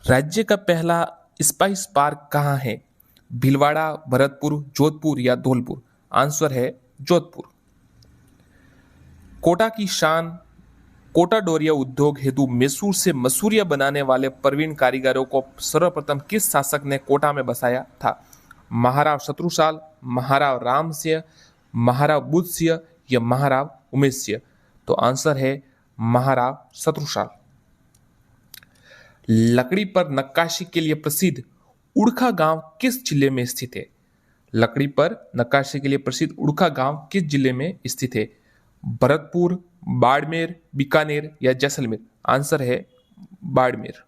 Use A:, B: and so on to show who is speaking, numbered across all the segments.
A: राज्य का पहला स्पाइस पार्क कहाँ है? भीलवाड़ा, भरतपुर, जोधपुर या धौलपुर? आंसर है जोधपुर। कोटा की शान। कोटा डोरिया उद्योग हेतु मैसूर से मसूरिया बनाने वाले प्रवीण कारीगरों को सर्वप्रथम किस शासक ने कोटा में बसाया था? महाराव शत्रुसाल, महाराव रामसिंह, महाराव बुधसिंह या महाराव उमेश सिंह? तो आंसर है महाराव शत्रुसाल। लकड़ी पर नक्काशी के लिए प्रसिद्ध उड़खा गांव किस जिले में स्थित है? लकड़ी पर नक्काशी के लिए प्रसिद्ध उड़खा गांव किस जिले में स्थित है? भरतपुर, बाड़मेर, बीकानेर या जैसलमेर? आंसर है बाड़मेर।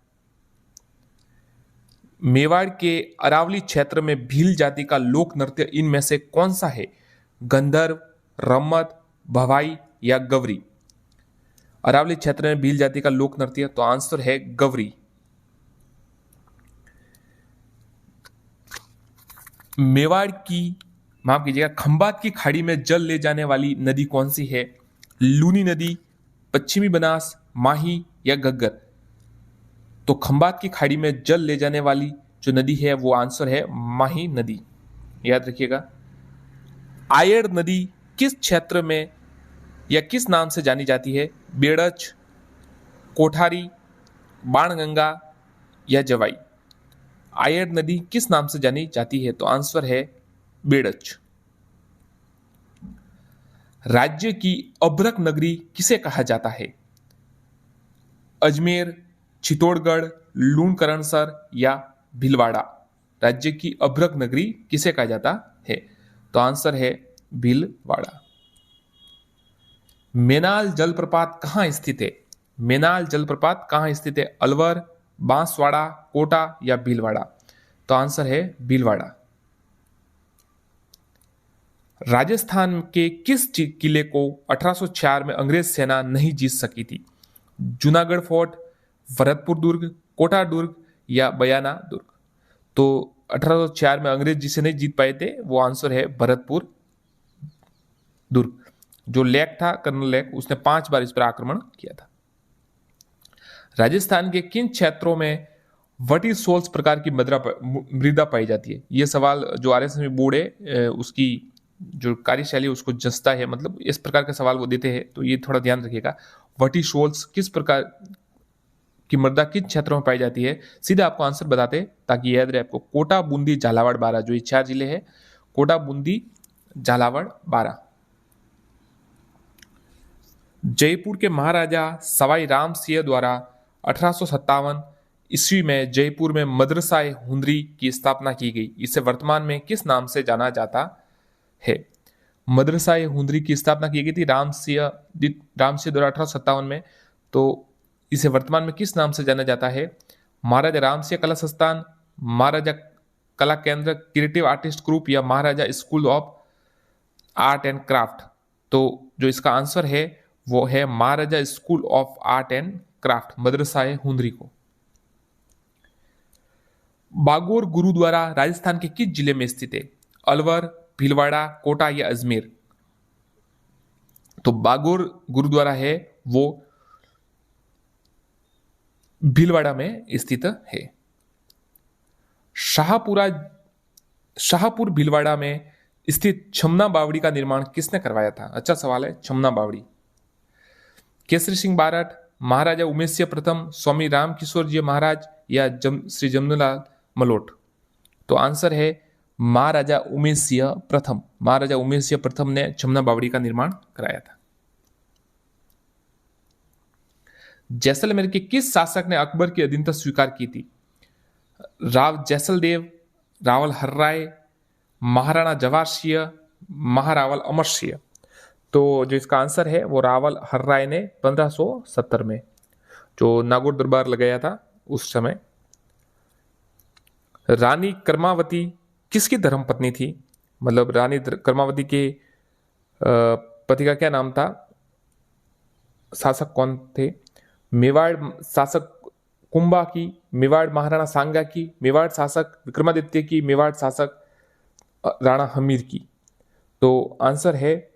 A: मेवाड़ के अरावली क्षेत्र में भील जाति का लोक नृत्य इनमें से कौन सा है? गंधर्व, रम्मत, भवाई या गवरी? अरावली क्षेत्र में भील जाति का लोक नृत्य, तो आंसर है गवरी। मेवाड़ की, माफ कीजिएगा, खंबात की खाड़ी में जल ले जाने वाली नदी कौन सी है? लूनी नदी, पश्चिमी बनास, माही या घग्गर? तो खंबात की खाड़ी में जल ले जाने वाली जो नदी है वो आंसर है माही नदी, याद रखिएगा। आयड़ नदी किस क्षेत्र में या किस नाम से जानी जाती है? बेड़च, कोठारी, बाणगंगा या जवाई? आयड़ नदी किस नाम से जानी जाती है? तो आंसर है बेड़च। राज्य की अभ्रक नगरी किसे कहा जाता है? अजमेर, चित्तौड़गढ़, लूणकरणसर या भीलवाड़ा? राज्य की अभ्रक नगरी किसे कहा जाता है? तो आंसर है भीलवाड़ा। मेनाल जलप्रपात कहां स्थित है? मेनाल जलप्रपात कहां स्थित है? अलवर, बांसवाड़ा, कोटा या भीलवाड़ा? तो आंसर है भीलवाड़ा। राजस्थान के किस किले को 1804 में अंग्रेज सेना नहीं जीत सकी थी? जूनागढ़ फोर्ट, भरतपुर दुर्ग, कोटा दुर्ग या बयाना दुर्ग? तो 1804 में अंग्रेज जिसे नहीं जीत पाए थे वो आंसर है भरतपुर दुर्ग। जो लेक था, कर्नल लेक, उसने 5 बार इस पर आक्रमण किया था। राजस्थान के किन क्षेत्रों में वर्टिसोल्स प्रकार की मृदा पाई जाती है? ये सवाल जो आरएसएस बोर्ड है उसकी जो कार्यशैली उसको जसता है, मतलब इस प्रकार का सवाल वो देते हैं, तो ये थोड़ा ध्यान रखिएगा। वर्टिसोल्स किस प्रकार की मृदा किन क्षेत्रों में पाई जाती है? सीधा आपको आंसर बताते ताकि याद रहे आपको। कोटा, बूंदी, झालावाड़, बारां, जो ये 4 जिले हैं, कोटा, बूंदी, झालावाड़, बारां। जयपुर के महाराजा सवाई राम सिंह द्वारा 1857 ईस्वी में जयपुर में मदरसा-ए हुनरी की स्थापना की गई। इसे वर्तमान में किस नाम से जाना जाता है? मदरसा-ए हुनरी की स्थापना की गई थी राम सिंह द्वारा 1857 में, तो इसे वर्तमान में किस नाम से जाना जाता है? महाराजा राम सिंह कला संस्थान, महाराजा कला केंद्र, क्रिएटिव आर्टिस्ट ग्रुप या Maharaja school of art and craft? तो जो इसका आंसर है वो है Maharaja school of art and craft, मदरसा-ए हुनरी को। बागोर गुरुद्वारा राजस्थान के किस जिले में स्थित है? अलवर, भीलवाड़ा, कोटा या अजमेर? तो बागोर गुरुद्वारा है वो भीलवाड़ा में स्थित है। शाहपुर भीलवाड़ा में स्थित छमना बावड़ी का निर्माण किसने करवाया था? अच्छा सवाल है, छमना बावड़ी। केसरी सिंह बारठ, महाराजा उमेश सिंह प्रथम, स्वामी राम किशोर जी महाराज या श्री जमनालाल मलोट? तो आंसर है महाराजा उमेश सिंह प्रथम। महाराजा उमेश सिंह प्रथम ने छमना बावड़ी का निर्माण कराया था। जैसलमेर के किस शासक ने अकबर की अधीनता स्वीकार की थी? राव जैसलदेव, रावल हर्राय, महाराणा जवाहर सिंह, महारावल अमर सिंह? तो जो इसका आंसर है वो रावल हर्राय ने 1570 में जो नागौर दरबार लगाया था उस समय। रानी कर्मावती किसकी धर्मपत्नी थी? मतलब रानी कर्मावती के पति का क्या नाम था? शासक कौन थे? मेवाड़ शासक कुंभा की, मेवाड़ महाराणा सांगा की, मेवाड़ शासक विक्रमादित्य की, मेवाड़ शासक राणा हमीर की? तो आंसर है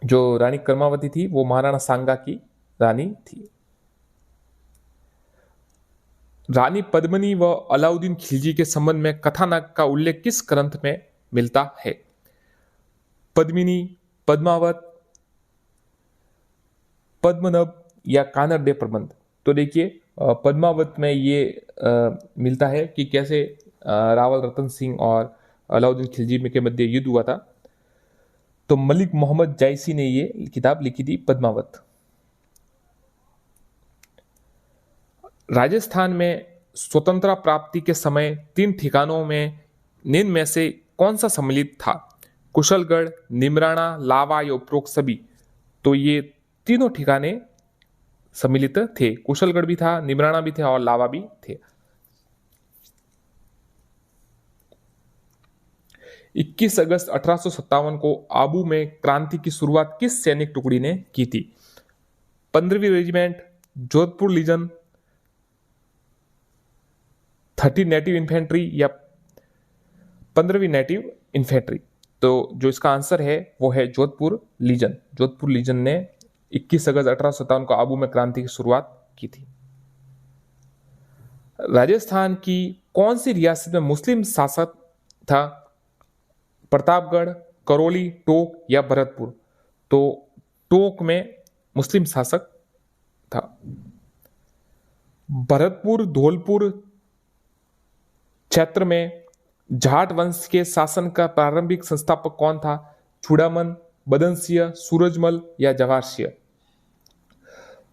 A: जो रानी कर्मावती थी वो महाराणा सांगा की रानी थी। रानी पद्मिनी व अलाउद्दीन खिलजी के संबंध में कथानक का उल्लेख किस ग्रंथ में मिलता है? पद्मिनी, पद्मावत, पद्मनाभ या कानरदेव प्रबंध? तो देखिए पद्मावत में ये मिलता है कि कैसे रावल रतन सिंह और अलाउद्दीन खिलजी के मध्य युद्ध हुआ था। तो मलिक मोहम्मद जायसी ने ये किताब लिखी थी पद्मावत। राजस्थान में स्वतंत्रता प्राप्ति के समय 3 ठिकानों में निम्न में से कौन सा सम्मिलित था? कुशलगढ़, निमराना, लावा या उपरोक्त सभी? तो ये तीनों ठिकाने सम्मिलित थे। कुशलगढ़ भी था, निमराना भी थे और लावा भी थे। 21 अगस्त 1857 को आबू में क्रांति की शुरुआत किस सैनिक टुकड़ी ने की थी? 15वीं regiment, Jodhpur legion, 30 native infantry या 15वीं नेटिव इन्फेंट्री? तो जो इसका आंसर है वो है जोधपुर लीजन। जोधपुर लीजन ने 21 अगस्त 1857 को आबू में क्रांति की शुरुआत की थी। राजस्थान की कौन सी रियासत में मुस्लिम शासक था? प्रतापगढ़, करौली, टोंक या भरतपुर? तो टोंक में मुस्लिम शासक था। भरतपुर धौलपुर क्षेत्र में जाट वंश के शासन का प्रारंभिक संस्थापक कौन था? चूड़ामन, बदनसिंह, सूरजमल या जवाहर?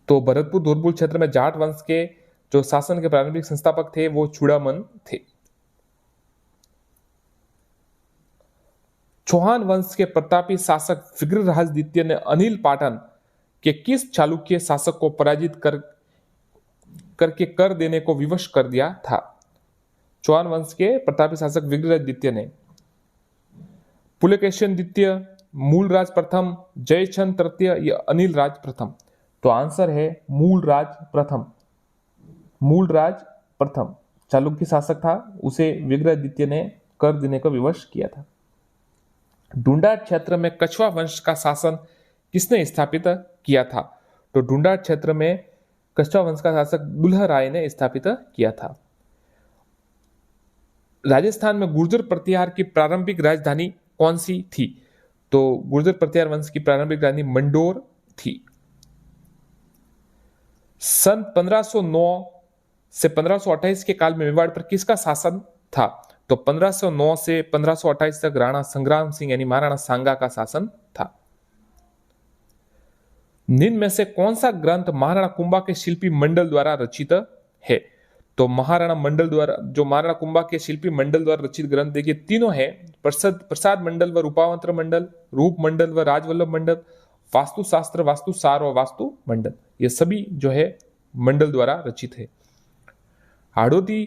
A: तो भरतपुर धौलपुर क्षेत्र में जाट वंश के जो शासन के प्रारंभिक संस्थापक थे वो चूड़ामन थे। चौहान वंश के प्रतापी शासक विग्रहराज द्वितीय ने अनिल पाटन के किस चालुक्य शासक को पराजित करके कर देने को विवश कर दिया था? चौहान वंश के प्रतापी शासक विग्रहराज द्वितीय ने। पुलकेशिन द्वितीय, मूलराज प्रथम, जयचंद तृतीय या अनिल राज प्रथम? तो आंसर है मूलराज प्रथम। मूलराज प्रथम चालुक्य शासक था, उसे विग्रहराज द्वितीय ने कर देने को विवश किया था। ढूंढाड़ क्षेत्र में कछवा वंश का शासन किसने स्थापित किया था? तो ढूंढाड़ क्षेत्र में कछवा वंश का शासक दुल्हा राय ने स्थापित किया था। राजस्थान में गुर्जर प्रतिहार की प्रारंभिक राजधानी कौन सी थी? तो गुर्जर प्रतिहार वंश की प्रारंभिक राजधानी मंडोर थी। सन 1509 से 1528 के काल में मेवाड़ पर किसका शासन था? तो 1509 से 1528 तक राणा संग्राम सिंह यानी महाराणा सांगा का शासन था। निम्न में से कौन सा ग्रंथ महाराणा कुंभा के शिल्पी मंडल द्वारा रचित है? तो महाराणा मंडल द्वारा जो महाराणा कुंभा के शिल्पी मंडल द्वारा रचित ग्रंथ देखिए तीनों है, प्रसाद मंडल व रूपावंत्र मंडल, रूप मंडल व राजवल्लभ मंडल, वास्तुशास्त्र, वास्तुसार और वास्तु मंडल। ये सभी जो है मंडल द्वारा रचित है। हाड़ौती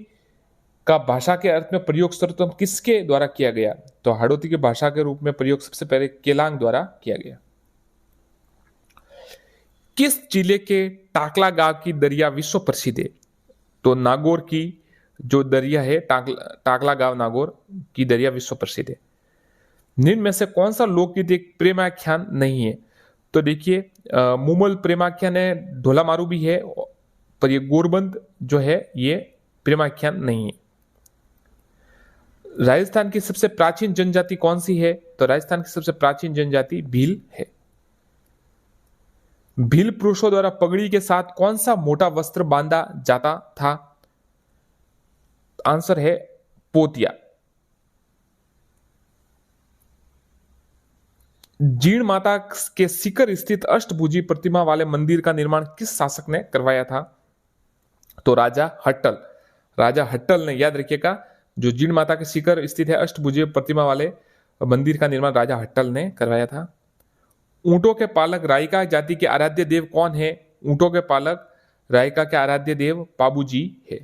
A: का भाषा के अर्थ में प्रयोग सर्वप्रथम किसके द्वारा किया गया? तो हाड़ौती के भाषा के रूप में प्रयोग सबसे पहले केलांग द्वारा किया गया। किस जिले के टाकला गांव की दरिया विश्व प्रसिद्ध है? तो नागौर की जो दरिया है टाकला गांव नागौर की दरिया विश्व प्रसिद्ध है। निम्न में से कौन सा लोकगीत एक प्रेमाख्यान नहीं है? तो देखिए मुमल प्रेमाख्यान है, ढोला मारू भी है, पर ये गोरबंद जो है ये प्रेमाख्यान नहीं है। राजस्थान की सबसे प्राचीन जनजाति कौन सी है? तो राजस्थान की सबसे प्राचीन जनजाति भील है। भील पुरुषों द्वारा पगड़ी के साथ कौन सा मोटा वस्त्र बांधा जाता था? आंसर है पोतिया। जीर्ण माता के शिखर स्थित अष्टभुजी प्रतिमा वाले मंदिर का निर्माण किस शासक ने करवाया था? तो राजा हट्टल। राजा हट्टल ने, याद रखिएगा, जो जीर्ण माता के शिखर स्थित है अष्टभुजी प्रतिमा वाले मंदिर का निर्माण राजा हट्टल ने करवाया था। ऊंटों के पालक रायका जाति के आराध्य देव कौन है? ऊंटों के पालक रायका के आराध्य देव पाबूजी है।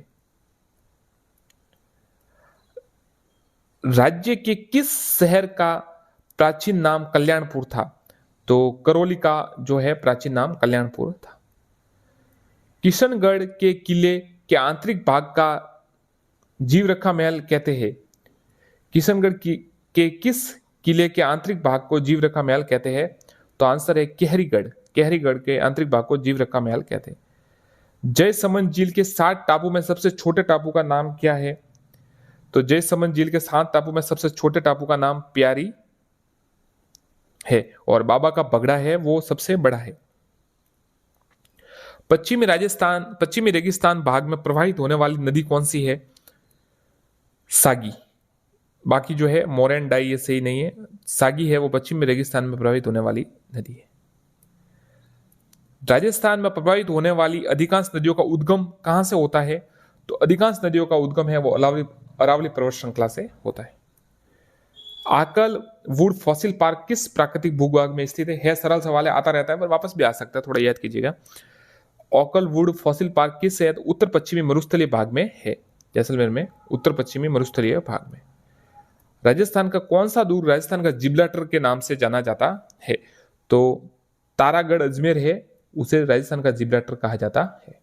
A: राज्य के किस शहर का प्राचीन नाम कल्याणपुर था? तो करौली का जो है प्राचीन नाम कल्याणपुर था। किशनगढ़ के किले के आंतरिक भाग का जीवरखा महल कहते हैं? किशनगढ़ के किस किले के आंतरिक भाग को जीवरखा महल कहते हैं? तो आंसर है केहरीगढ़। केहरीगढ़ के आंतरिक भाग को जीवरखा महल कहते हैं। जयसमंद झील के 7 टापू में सबसे छोटे टापू का नाम क्या है? तो जयसमंद झील के 7 टापू में सबसे छोटे टापू का नाम प्यारी है और बाबा का बगड़ा है वो सबसे बड़ा है। पश्चिमी रेगिस्तान भाग में प्रवाहित होने वाली नदी कौन सी है? सागी। बाकी जो है मोरेन डाई ये सही नहीं है, सागी है वो पश्चिमी रेगिस्तान में प्रवाहित होने वाली नदी है। राजस्थान में प्रवाहित होने वाली अधिकांश नदियों का उद्गम कहां से होता है? तो अधिकांश नदियों का उद्गम है वो अरावली पर्वत श्रृंखला से होता है। आकल वुड फॉसिल पार्क किस प्राकृतिक भूभाग में स्थित है? सरल सवाल है, आता रहता है पर वापस भी आ सकता है, थोड़ा याद कीजिएगा। ऑकल वुड फॉसिल पार्क किस है? उत्तर पश्चिमी मरुस्थलीय भाग में है, जैसलमेर में उत्तर पश्चिमी मरुस्थलीय भाग में। राजस्थान का कौन सा दुर्ग राजस्थान का जिब्राल्टर के नाम से जाना जाता है? तो तारागढ़ अजमेर है, उसे राजस्थान का जिब्राल्टर कहा जाता है।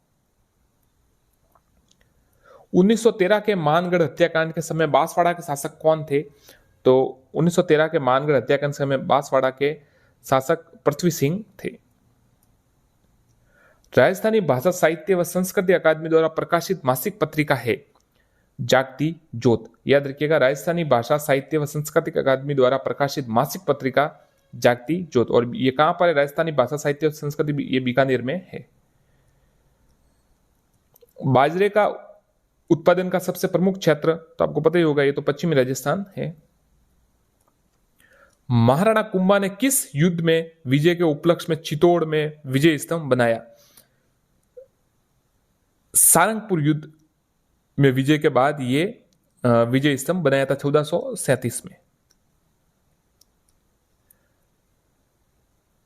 A: 1913 के मानगढ़ हत्याकांड के समय बांसवाड़ा के शासक कौन थे? तो 1913 के मानगढ़ हत्याकांड के समय बांसवाड़ा के शासक पृथ्वी सिंह थे। राजस्थानी भाषा साहित्य व संस्कृति अकादमी द्वारा प्रकाशित मासिक पत्रिका है जागती ज्योत। याद रखिएगा, राजस्थानी भाषा साहित्य व सांस्कृतिक अकादमी द्वारा प्रकाशित मासिक पत्रिका जागती ज्योत। और ये कहां पर है? राजस्थानी भाषा साहित्य और संस्कृति, ये बीकानेर में है। बाजरे का उत्पादन का सबसे प्रमुख क्षेत्र तो आपको पता ही होगा, ये तो पश्चिमी राजस्थान है। महाराणा कुंभा ने किस युद्ध में विजय के उपलक्ष्य में चित्तौड़ में विजय स्तंभ बनाया? सारंगपुर युद्ध में विजय के बाद ये विजय स्तंभ बनाया था 1437 में।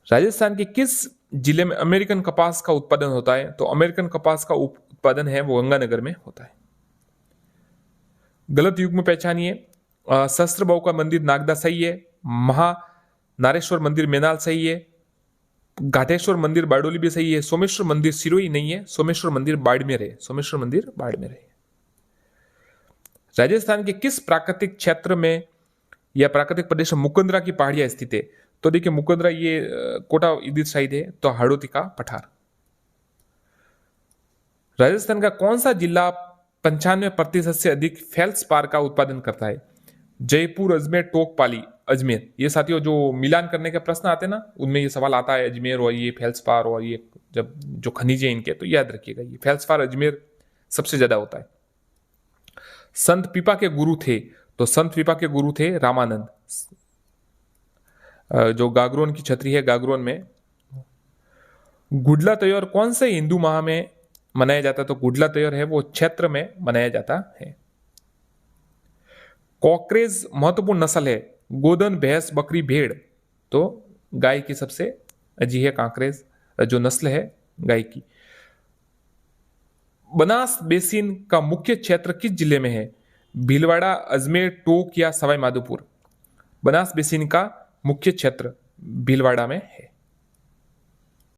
A: राजस्थान के किस जिले में अमेरिकन कपास का उत्पादन होता है? तो अमेरिकन कपास का उत्पादन है वो गंगानगर में होता है। गलत युग में पहचानिए। सहस्त्रबाहु का मंदिर नागदा सही है, महानारेश्वर मंदिर मेनाल सही है, घाटेश्वर मंदिर बारडोली भी सही है, सोमेश्वर मंदिर सिरोही नहीं है, सोमेश्वर मंदिर बाड़मेर है, सोमेश्वर मंदिर बाड़मेर है। राजस्थान के किस प्राकृतिक क्षेत्र में या प्राकृतिक प्रदेश में मुकुंदरा की पहाड़ियां स्थित है? तो देखिए मुकुंदरा ये कोटा इधर साइड है, तो हाड़ौती का पठार। राजस्थान का कौन सा जिला 95% से अधिक फेल्सपार का उत्पादन करता है? जयपुर, अजमेर, टोंक, पाली, अजमेर। ये साथियों जो मिलान करने के प्रश्न आते हैं ना, उनमें ये सवाल आता है अजमेर और ये फेल्सपार और ये जब जो खनिज है इनके, तो याद रखिएगा ये फेल्सपार अजमेर सबसे ज्यादा होता है। संत पीपा के गुरु थे, तो संत पीपा के गुरु थे रामानंद। जो गागरोन की छतरी है, गागरोन में। गुडला त्योहार कौन से हिंदू माह में मनाया जाता है? तो गुडला त्योहार है वो क्षेत्र में मनाया जाता है। कॉकरेज महत्वपूर्ण नस्ल है, गोदन, भैंस, बकरी, भेड़। तो गाय की सबसे अजी है कांकरेज जो नस्ल है गाय की। बनास बेसिन का मुख्य क्षेत्र किस जिले में है? भीलवाड़ा, अजमेर, टोंक या सवाई माधोपुर। बनास बेसिन का मुख्य क्षेत्र भीलवाड़ा में है।